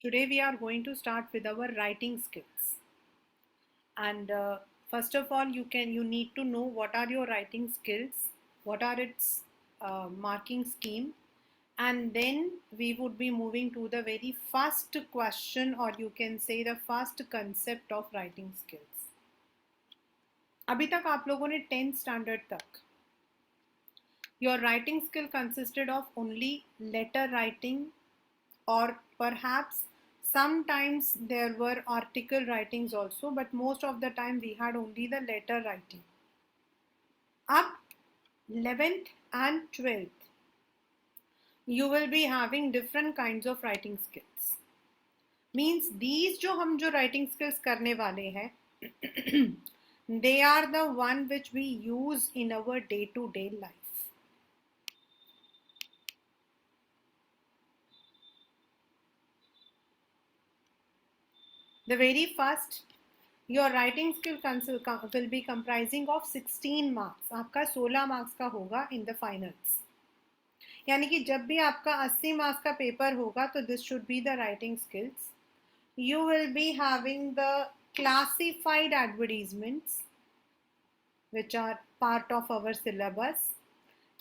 Today we are going to start with our writing skills. And first of all, you need to know what are your writing skills, what are its marking scheme, and then we would be moving to the very first question, or you can say the first concept of writing skills. अभी तक आप लोगों ने 10th standard तक your writing skill consisted of only letter writing, or perhaps sometimes there were article writings also, but most of the time we had only the letter writing. Up 11th and 12th, you will be having different kinds of writing skills. Means these जो writing skills करने वाले हैं they are the one which we use in our day-to-day life. The very first, your writing skill will be comprising of 16 marks. आपका 16 marks का होगा in the finals. यानी कि जब भी आपका 80 marks का पेपर होगा तो this should be the writing skills. You will be having the classified advertisements which are part of our syllabus.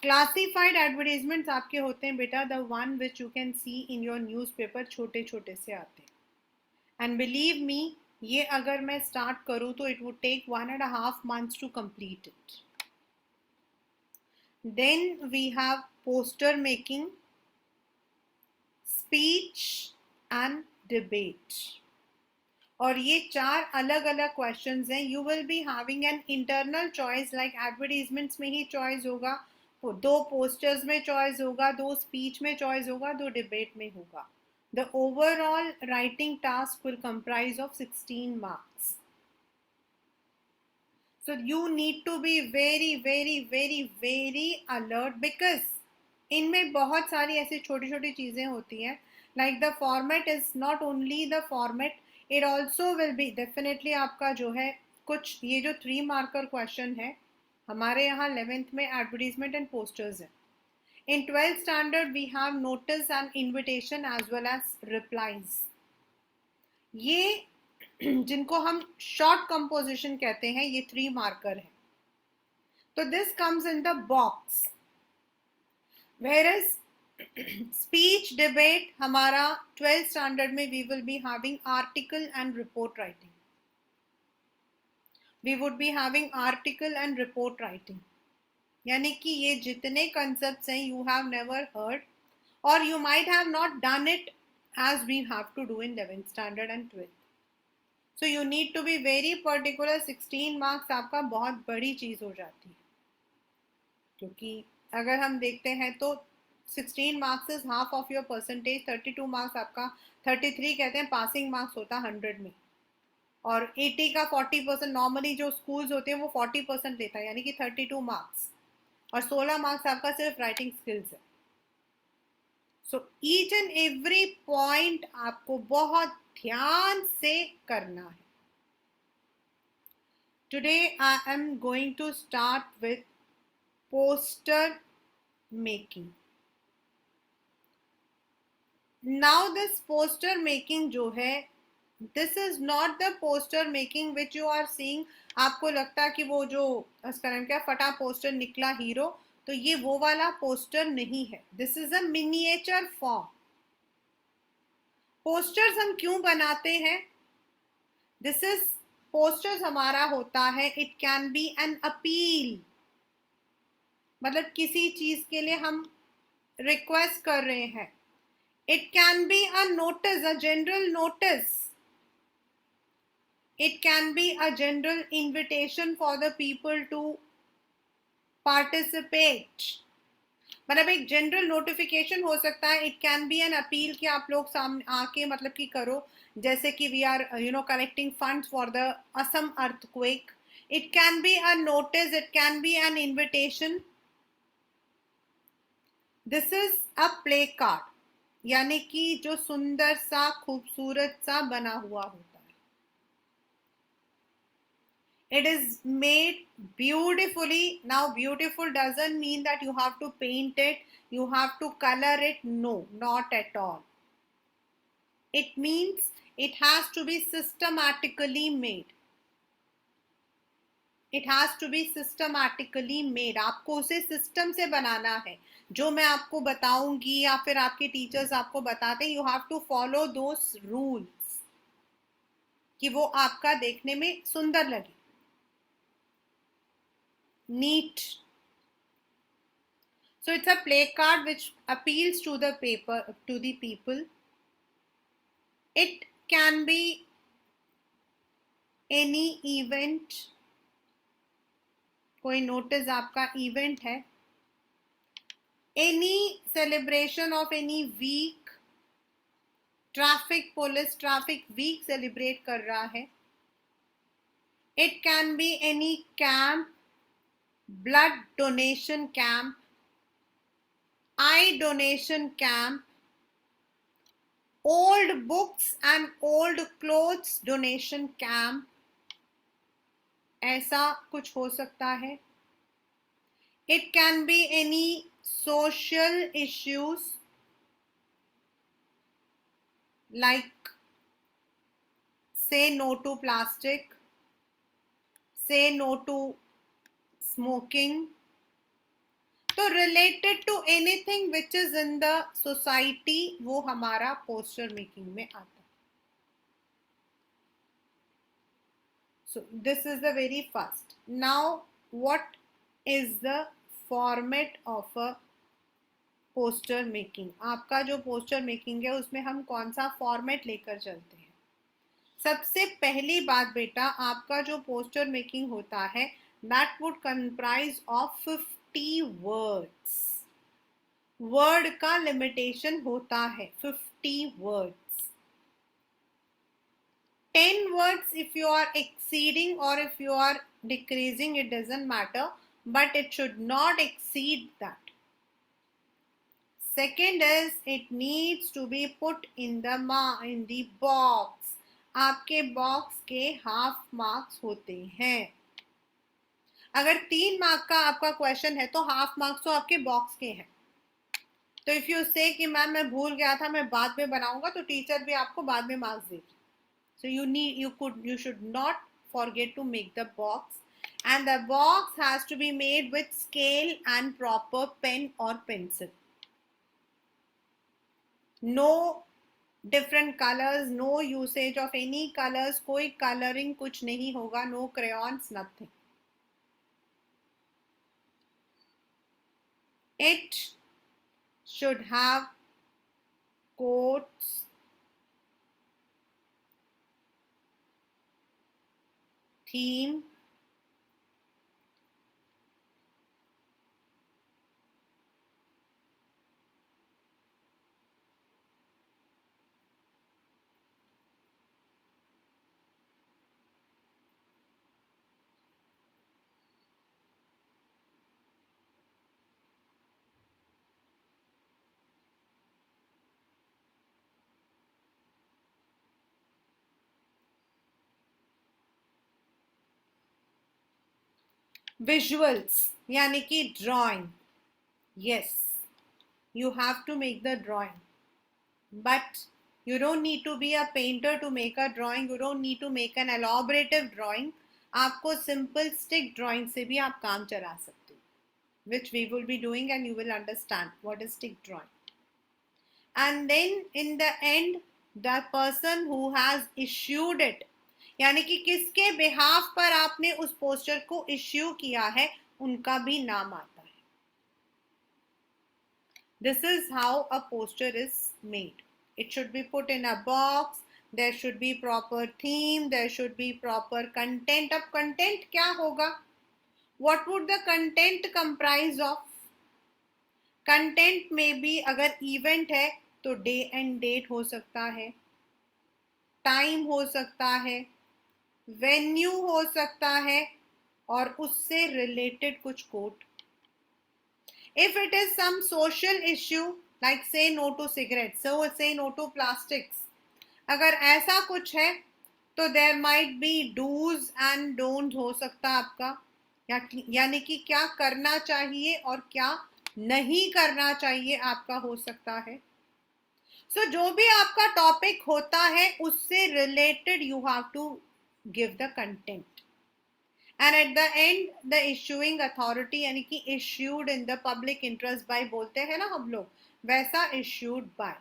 Classified advertisements आपके होते हैं बेटा the one which you can see in your newspaper, छोटे छोटे से आते हैं. And believe me, ये अगर मैं स्टार्ट करूँ तो it would take 1.5 months to complete it. Then we have poster making, speech and debate. और ये 4 अलग अलग questions हैं. You will be having an internal choice, like advertisements में ही choice होगा, 2 posters में choice होगा, 2 speech में choice होगा, 2 debate में होगा. The overall writing task will comprise of 16 marks. So you need to be very, very, very, very alert, because इनमें बहुत सारी ऐसी छोटी छोटी चीज़ें होती हैं. Like the format is not only the format, it also will be definitely आपका जो है कुछ ये जो 3 marker question है हमारे यहाँ 11th में advertisement and posters है. In 12th standard we have notice and invitation as well as replies. ये जिनको हम short composition कहते हैं ये 3 marker है. तो this comes in the box. Whereas speech debate हमारा 12th standard में we will be having article and report writing. We would be having article and report writing. यानी कि ये जितने concepts हैं you have never heard, or you might have not done it as we have to do in 11th standard and 12th. So you need to be very particular. 16 marks आपका बहुत बड़ी चीज़ हो जाती है, क्योंकि अगर हम देखते हैं तो 16 marks is half of your percentage. 32 marks आपका 33 कहते हैं पासिंग मार्क्स होता है 100 में, और 80 का 40% नॉर्मली जो स्कूल्स होते हैं वो 40% लेता है, यानी कि 32 मार्क्स, और 16 मार्क्स आपका सिर्फ राइटिंग स्किल्स है. So each and every point आपको बहुत ध्यान से करना है. Today I am going to start with poster making. Now this poster making जो है, this is not the poster making which you are seeing. आपको लगता है कि वो जो उसका नाम क्या फटा पोस्टर निकला हीरो, तो ये वो वाला पोस्टर नहीं है. This is a miniature form. Posters हम क्यों बनाते हैं? दिस इज पोस्टर्स हमारा होता है, it can be an appeal. मतलब किसी चीज के लिए हम रिक्वेस्ट कर रहे हैं. It can be a notice, a general notice. It can be a general invitation for the people to participate. मतलब एक जनरल नोटिफिकेशन हो सकता है. It can be an appeal कि आप लोग सामने आके मतलब कि करो, जैसे कि we are collecting funds for the Assam earthquake. It can be a notice, it can be an invitation. This is a placard, यानी कि जो सुंदर सा खूबसूरत सा बना हुआ होता है. It is made beautifully. Now beautiful doesn't mean that you have to paint it, you have to color it. No, not at all. It means it has to be systematically made. It has to be systematically made. आपको उसे system से बनाना है. जो मैं आपको बताऊंगी या फिर आपके टीचर्स आपको बताते हैं, you have to follow those rules कि वो आपका देखने में सुंदर लगे. Neat. So it's a play card which appeals to the people. It can be any event. कोई नोटिस आपका इवेंट है. Any celebration of any week. Traffic police traffic week celebrate कर रहा है. It can be any camp, blood donation camp, eye donation camp, old books and old clothes donation camp. ऐसा कुछ हो सकता है. It can be any social issues like say no to plastic, say no to smoking. तो related to anything which is in the society वो हमारा poster making में आता है. So this is the very first. Now what is the format of a poster making? आपका जो poster making है उसमें हम कौन सा फॉर्मेट लेकर चलते हैं? सबसे पहली बात बेटा, आपका जो पोस्टर मेकिंग होता है that would comprise of 50 words. Word का लिमिटेशन होता है 50 words. 10 words if you are exceeding or if you are decreasing, it doesn't matter, but it should not exceed that. Second is it needs to be put in the box. आपके box के half marks होते हैं. अगर 3 mark का आपका question है तो half marks तो आपके बॉक्स के हैं. तो इफ यू से कि मैम मैं भूल गया था, मैं बाद में बनाऊंगा, तो टीचर भी आपको बाद में मार्क्स देगी. So you should not forget to make the box, and the box has to be made with scale and proper pen or pencil. No different colors, no usage of any colors, कोई coloring कुछ नहीं होगा, no crayons, nothing. It should have quotes, theme, visuals यानी कि drawing. Yes, you have to make the drawing, but you don't need to be a painter to make a drawing. You don't need to make an elaborative drawing. आपको simple stick drawing से भी आप काम चला सकते हो, which we will be doing and you will understand what is stick drawing. And then in the end, the person who has issued it, यानी कि किसके बिहाफ पर आपने उस पोस्टर को इश्यू किया है, उनका भी नाम आता है. This is how a poster is made. It should be put in a box. There should be proper theme. There should be proper content. अब content क्या होगा? What would the content comprise of? Content में भी अगर event है तो day and date हो सकता है, time हो सकता है, वेन्यू हो सकता है, और उससे रिलेटेड कुछ quote. If it is some social issue like say no to cigarette, so say no to plastics, अगर ऐसा कुछ है तो there might be dos and don't हो सकता आपका, यानी कि क्या करना चाहिए और क्या नहीं करना चाहिए आपका हो सकता है. सो जो भी आपका टॉपिक होता है उससे related you have to give the content, and at the end the issuing authority, यानी कि issued in the public interest by बोलते हैं ना हम लोग, वैसा issued by.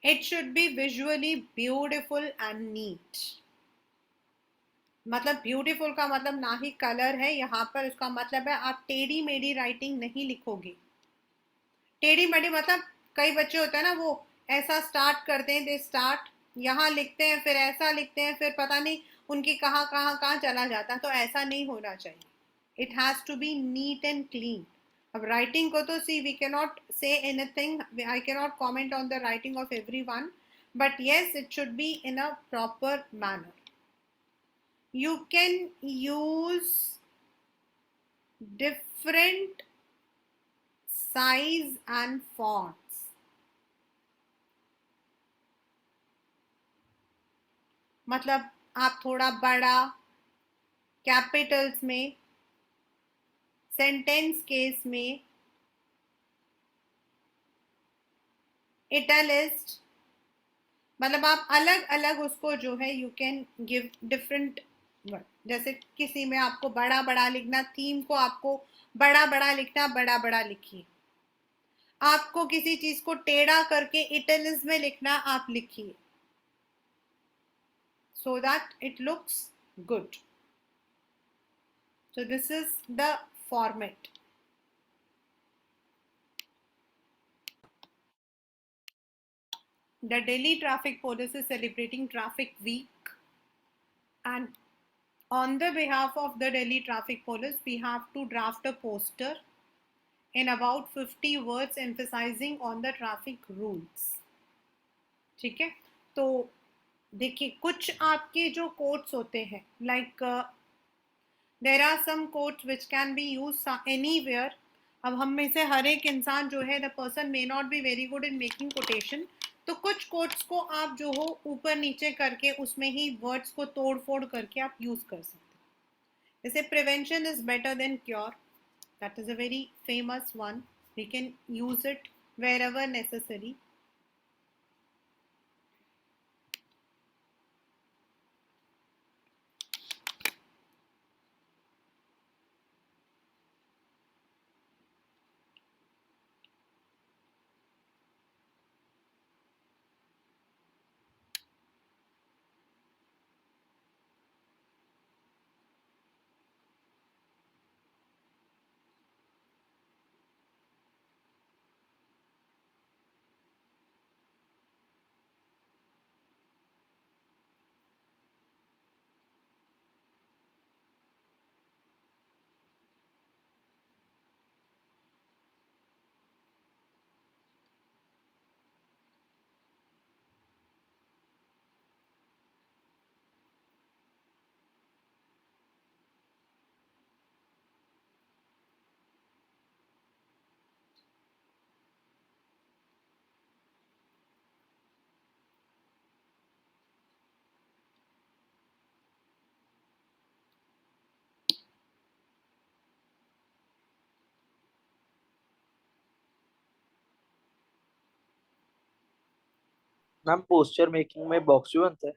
It should be visually beautiful and neat. मतलब ब्यूटीफुल का मतलब ना ही कलर है यहाँ पर, उसका मतलब है आप टेढ़ी मेढ़ी राइटिंग नहीं लिखोगे. टेढ़ी मेढ़ी मतलब कई बच्चे होते हैं ना, वो ऐसा स्टार्ट करते हैं, दे स्टार्ट यहाँ लिखते हैं, फिर ऐसा लिखते हैं, फिर पता नहीं उनकी कहाँ कहाँ कहाँ चला जाता है. तो ऐसा नहीं होना चाहिए. It has to be neat and clean. अब राइटिंग को तो see we can not say anything, I can not comment on the writing of every one, but yes it should be in a proper manner. You can use different size and fonts. मतलब आप थोड़ा बड़ा, Capitals में, sentence case में, इटैलिस्ट, मतलब आप अलग अलग उसको जो है you can give different word. जैसे किसी में आपको बड़ा बड़ा लिखना, थीम को आपको बड़ा बड़ा लिखना, बड़ा बड़ा लिखिए. आपको किसी चीज को टेढ़ा करके इटैलिक्स में लिखना, आप लिखिए, so that it looks good. So this is the format. The Delhi Traffic Police is celebrating Traffic Week, and on the behalf of the Delhi Traffic Police, we have to draft a poster in about 50 words emphasizing on the traffic rules. ठीक है. तो देखिए, कुछ आपके जो quotes होते हैं, like there are some quotes which can be use anywhere. अब हम में से हर एक इंसान जो है, the person may not be very good in making quotation, तो कुछ कोट्स को आप जो हो ऊपर नीचे करके उसमें ही वर्ड्स को तोड़ फोड़ करके आप यूज कर सकते हैं. जैसे prevention is better than cure, that is a very famous one. We can use it wherever necessary. Ma'am poster making में बॉक्स भी बनता है?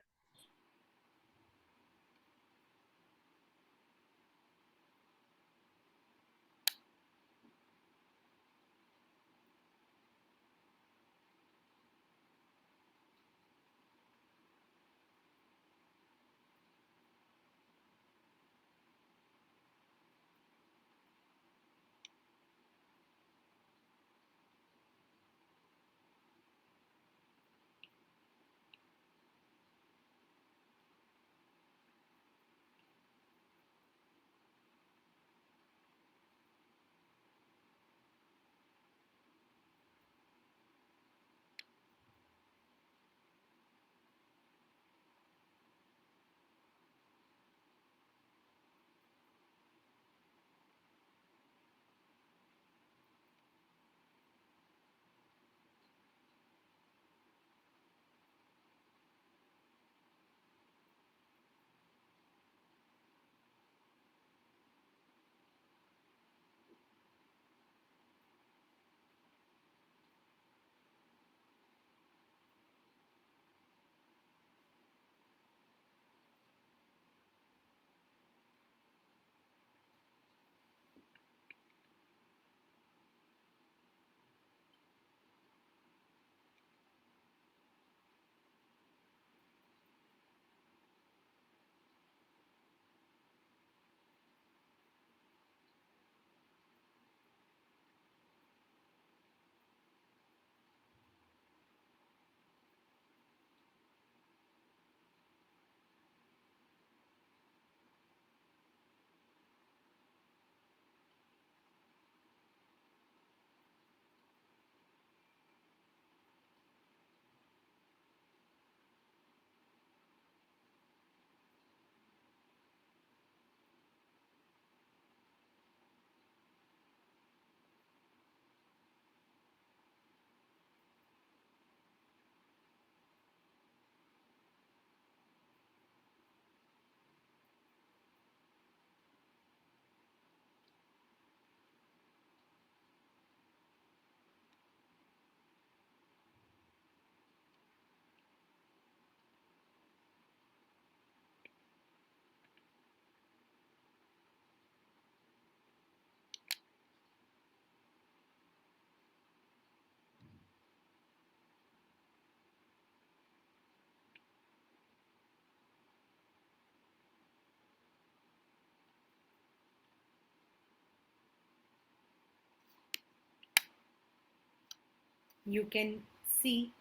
You can see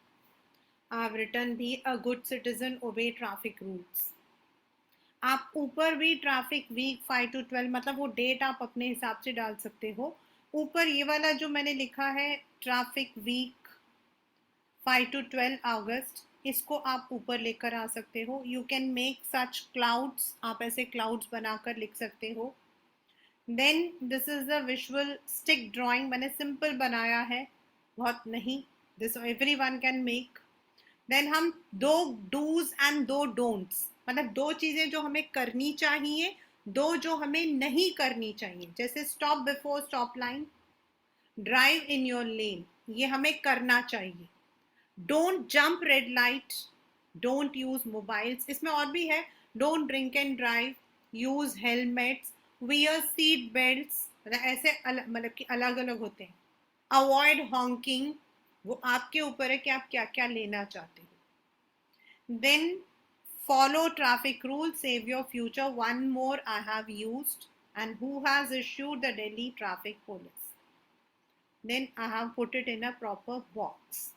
I have written be a good citizen, obey traffic rules. आप ऊपर भी traffic week 5 to 12 मतलब वो date आप अपने हिसाब से डाल सकते हो. ऊपर ये वाला जो मैंने लिखा है ट्रैफिक वीक 5 to 12 अगस्त, इसको आप ऊपर लेकर आ सकते हो. You can make such clouds, आप ऐसे क्लाउड्स बनाकर लिख सकते हो. Then this is the visual stick drawing, मैंने सिंपल बनाया है, बहुत नहीं, this every one can make. Then हम दो डूज एंड दो डोंट्स, मतलब दो चीजें जो हमें करनी चाहिए, दो जो हमें नहीं करनी चाहिए. जैसे stop before stop line, drive in your lane, ये हमें करना चाहिए. Don't jump red light, don't use mobiles, इसमें और भी है. Don't drink and drive, use helmets, wear seat belts, ऐसे मतलब कि अलग अलग होते हैं. अवॉइड हॉन्किंग, वो आपके ऊपर है कि आप क्या क्या लेना चाहते हो. Then follow traffic rules, save your future. One more I have used. And who has issued the Delhi traffic police? Then I have put it in a proper box.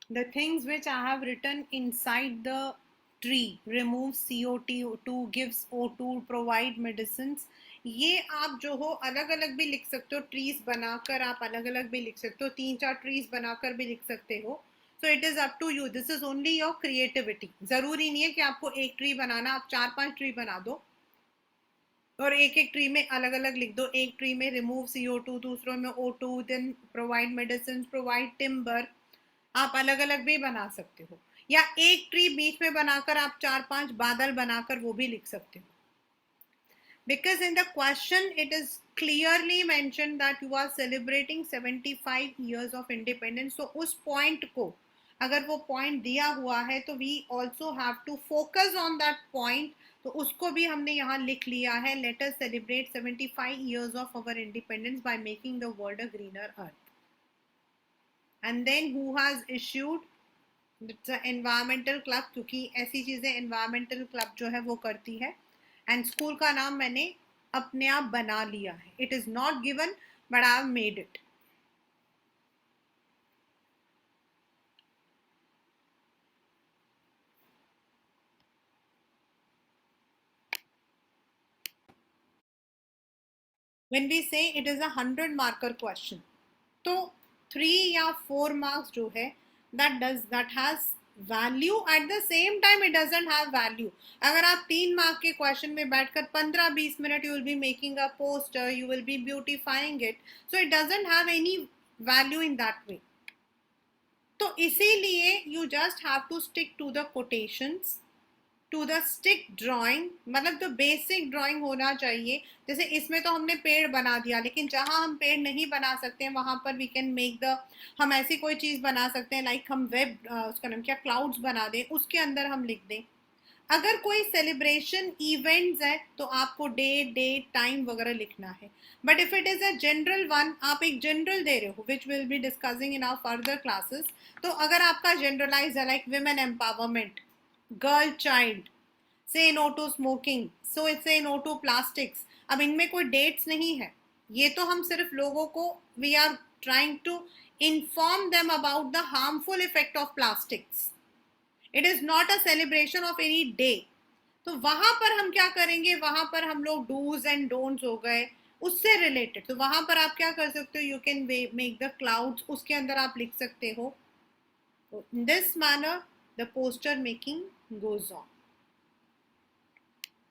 The things which I have written inside the tree: remove CO2, gives O2, provide medicines. ये आप जो हो अलग अलग भी लिख सकते हो, ट्रीज बनाकर आप अलग अलग भी लिख सकते हो, 3-4 ट्रीज बनाकर भी लिख सकते हो. So it is up to you, this is only your creativity. जरूरी नहीं है कि आपको एक ट्री बनाना, आप 4-5 ट्री बना दो और एक एक ट्री में अलग अलग लिख दो. एक ट्री में रिमूव CO2, दूसरों में O2, then provide medicine, provide timber. आप अलग अलग भी बना सकते हो, या एक ट्री बीच में बनाकर आप 4-5 बादल बनाकर वो भी लिख सकते हो. Because in the question it is clearly mentioned that you are celebrating 75 years of independence. So उस point को अगर वो point दिया हुआ है तो we also have to focus on that point. तो उसको भी हमने यहाँ लिख लिया है. Let us celebrate 75 years of our independence by making the world a greener earth. And then who has issued? It's an environmental club, क्योंकि ऐसी चीजें environmental club जो है वो करती है. एंड स्कूल का नाम मैंने अपने आप बना लिया है. It is not given but I have made it. When we say it is 100 marker question, तो 3 या 4 मार्क्स जो है that has value. At the same time it doesn't have value. अगर आप 3 मार्क के क्वेश्चन में बैठकर 15-20 minute you will be making a poster, you will be beautifying it, so it doesn't have any value in that way. तो इसीलिए you just have to stick to the quotations, to the stick drawing. मतलब तो basic drawing होना चाहिए. जैसे इसमें तो हमने पेड़ बना दिया, लेकिन जहां हम पेड़ नहीं बना सकते हैं वहां पर वी कैन मेक द, हम ऐसी कोई चीज बना सकते हैं लाइक हम वेब, उसका नाम क्या, क्लाउड्स बना दें, उसके अंदर हम लिख दें. अगर कोई सेलिब्रेशन इवेंट्स है तो आपको डेट टाइम वगैरह लिखना है. But if it is a general one, आप एक जनरल दे रहे हो which will be discussing in our further classes. तो अगर आपका जनरलाइज है like women empowerment, girl child, say no to smoking, so say no to plastics. अब इनमें कोई डेट्स नहीं है. ये तो हम सिर्फ लोगों को, we are trying to inform them about the harmful effect of plastics. It is not a celebration of any day. तो वहां पर हम क्या करेंगे, वहां पर हम लोग डूज एंड डोंट्स हो गए उससे रिलेटेड. तो वहां पर आप क्या कर सकते हो, you can make the clouds, उसके अंदर आप लिख सकते हो. In this manner the poster making goes on.